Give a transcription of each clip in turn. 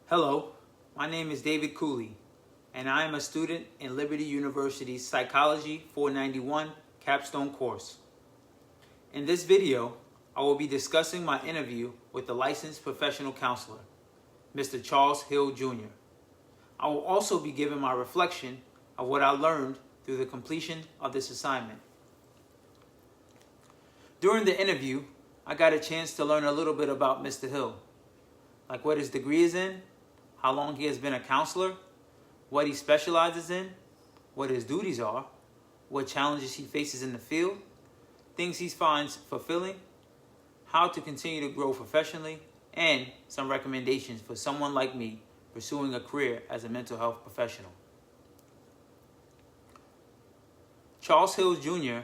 Hello, my name is David COOLEY, and I am a student in Liberty University's Psychology 491 capstone course. In this video, I will be discussing my interview with the licensed professional counselor, Mr. Charles Hill Jr. I will also be giving my reflection of what I learned through the completion of this assignment. During the interview, I got a chance to learn a little bit about Mr. Hill, like what his degree is in, how long he has been a counselor, what he specializes in, what his duties are, what challenges he faces in the field, things he finds fulfilling, how to continue to grow professionally, and some recommendations for someone like me pursuing a career as a mental health professional. Charles Hill Jr.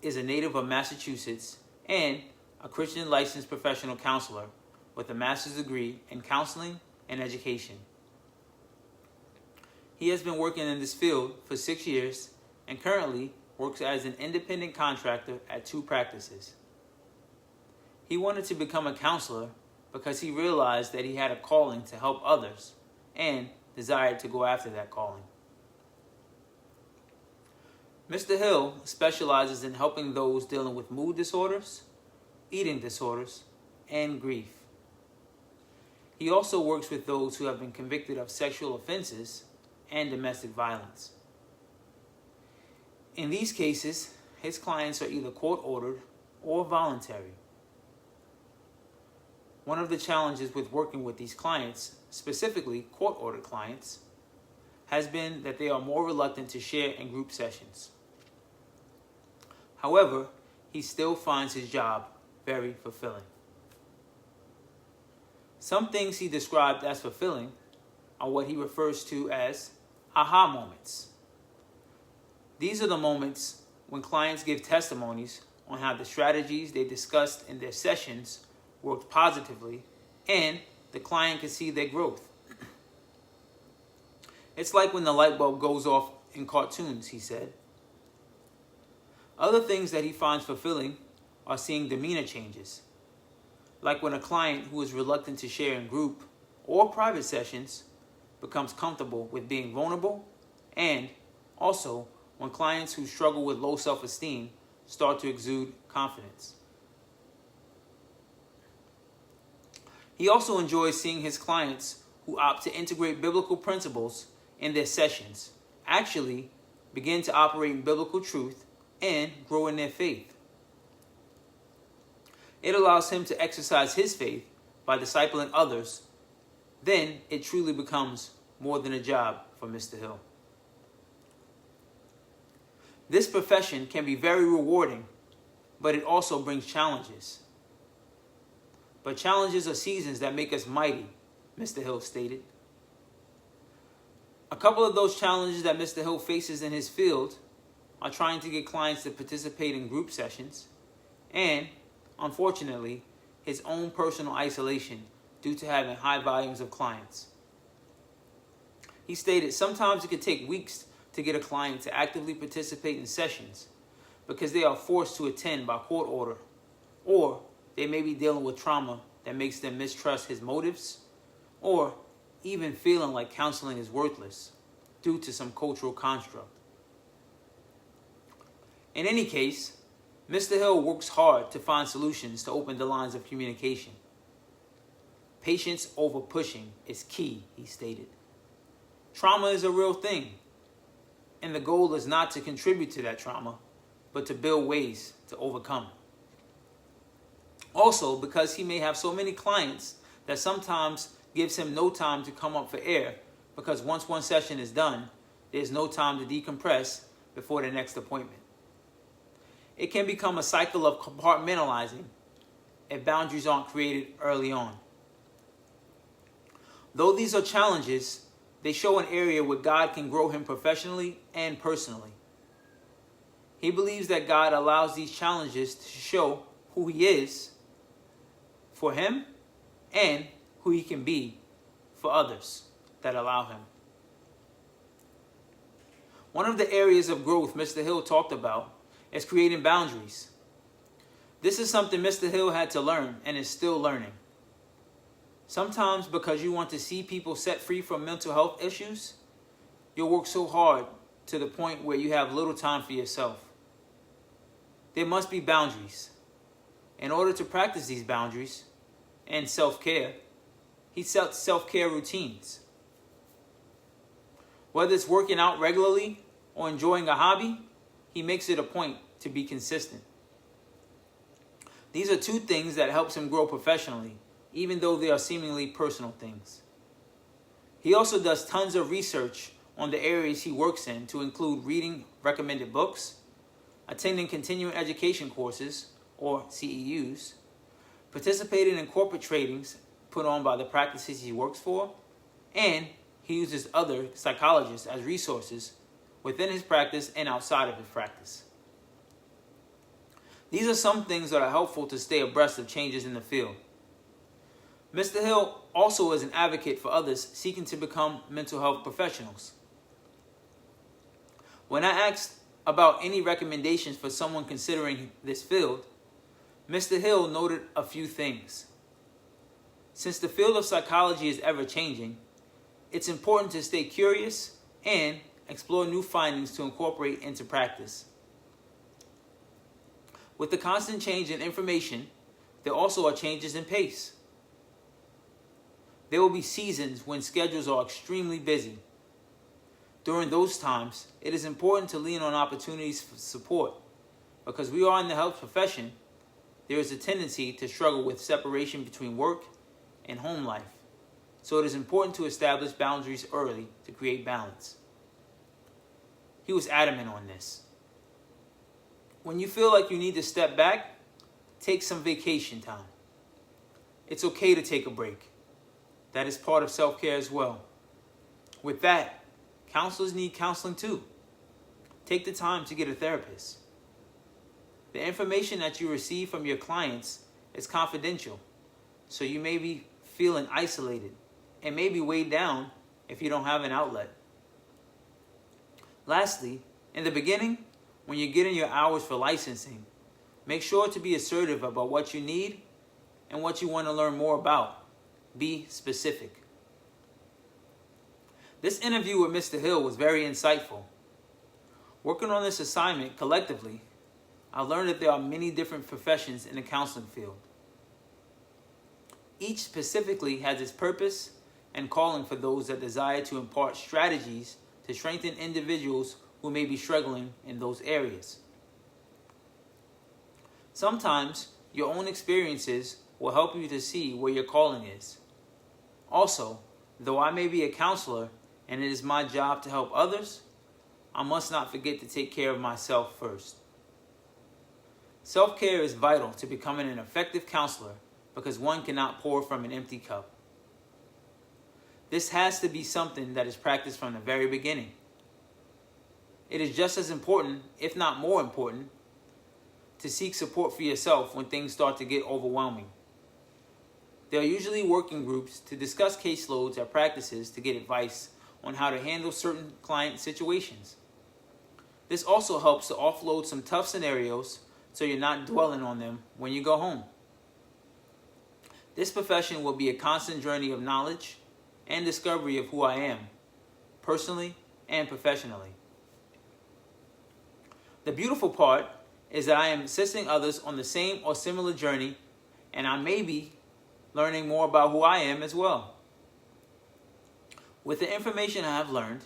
is a native of Massachusetts and a Christian licensed professional counselor with a master's degree in counseling and education. He has been working in this field for 6 years and currently works as an independent contractor at 2 practices. He wanted to become a counselor because he realized that he had a calling to help others and desired to go after that calling. Mr. Hill specializes in helping those dealing with mood disorders, eating disorders, and grief. He also works with those who have been convicted of sexual offenses and domestic violence. In these cases, his clients are either court-ordered or voluntary. One of the challenges with working with these clients, specifically court-ordered clients, has been that they are more reluctant to share in group sessions. However, he still finds his job very fulfilling. Some things he described as fulfilling are what he refers to as aha moments. These are the moments when clients give testimonies on how the strategies they discussed in their sessions worked positively and the client can see their growth. It's like when the light bulb goes off in cartoons, he said. Other things that he finds fulfilling are seeing demeanor changes, like when a client who is reluctant to share in group or private sessions becomes comfortable with being vulnerable, and also when clients who struggle with low self-esteem start to exude confidence. He also enjoys seeing his clients who opt to integrate biblical principles in their sessions actually begin to operate in biblical truth and grow in their faith. It allows him to exercise his faith by discipling others. Then it truly becomes more than a job for Mr. Hill. This profession can be very rewarding, but it also brings challenges. But challenges are seasons that make us mighty, Mr. Hill stated. A couple of those challenges that Mr. Hill faces in his field are trying to get clients to participate in group sessions and, unfortunately, his own personal isolation due to having high volumes of clients. He stated sometimes it could take weeks to get a client to actively participate in sessions because they are forced to attend by court order, or they may be dealing with trauma that makes them mistrust his motives, or even feeling like counseling is worthless due to some cultural construct. In any case, Mr. Hill works hard to find solutions to open the lines of communication. Patience over pushing is key, he stated. Trauma is a real thing, and the goal is not to contribute to that trauma, but to build ways to overcome it. Also, because he may have so many clients that sometimes gives him no time to come up for air, because once one session is done, there's no time to decompress before the next appointment. It can become a cycle of compartmentalizing if boundaries aren't created early on. Though these are challenges, they show an area where God can grow him professionally and personally. He believes that God allows these challenges to show who he is for him and who he can be for others that allow him. One of the areas of growth Mr. Hill talked about is creating boundaries. This is something Mr. Hill had to learn and is still learning. Sometimes because you want to see people set free from mental health issues, you'll work so hard to the point where you have little time for yourself. There must be boundaries. In order to practice these boundaries and self-care, he sets self-care routines. Whether it's working out regularly or enjoying a hobby, he makes it a point to be consistent. These are two things that helps him grow professionally, even though they are seemingly personal things. He also does tons of research on the areas he works in, to include reading recommended books, attending continuing education courses, or CEUs, participating in corporate tradings put on by the practices he works for, and he uses other psychologists as resources within his practice and outside of his practice. These are some things that are helpful to stay abreast of changes in the field. Mr. Hill also is an advocate for others seeking to become mental health professionals. When I asked about any recommendations for someone considering this field, Mr. Hill noted a few things. Since the field of psychology is ever-changing, it's important to stay curious and explore new findings to incorporate into practice. With the constant change in information, there also are changes in pace. There will be seasons when schedules are extremely busy. During those times, it is important to lean on opportunities for support. Because we are in the health profession, there is a tendency to struggle with separation between work and home life. So it is important to establish boundaries early to create balance. He was adamant on this. When you feel like you need to step back, take some vacation time. It's okay to take a break. That is part of self-care as well. With that, counselors need counseling too. Take the time to get a therapist. The information that you receive from your clients is confidential, so you may be feeling isolated and may be weighed down if you don't have an outlet. Lastly, in the beginning, when you're getting your hours for licensing, make sure to be assertive about what you need and what you want to learn more about. Be specific. This interview with Mr. Hill was very insightful. Working on this assignment collectively, I learned that there are many different professions in the counseling field. Each specifically has its purpose and calling for those that desire to impart strategies to strengthen individuals who may be struggling in those areas. Sometimes your own experiences will help you to see where your calling is. Also, though I may be a counselor and it is my job to help others, I must not forget to take care of myself first. Self-care is vital to becoming an effective counselor because one cannot pour from an empty cup. This has to be something that is practiced from the very beginning. It is just as important, if not more important, to seek support for yourself when things start to get overwhelming. There are usually working groups to discuss caseloads or practices to get advice on how to handle certain client situations. This also helps to offload some tough scenarios so you're not dwelling on them when you go home. This profession will be a constant journey of knowledge and discovery of who I am, personally and professionally. The beautiful part is that I am assisting others on the same or similar journey, and I may be learning more about who I am as well. With the information I have learned,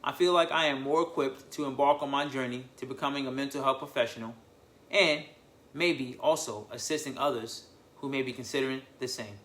I feel like I am more equipped to embark on my journey to becoming a mental health professional and maybe also assisting others who may be considering the same.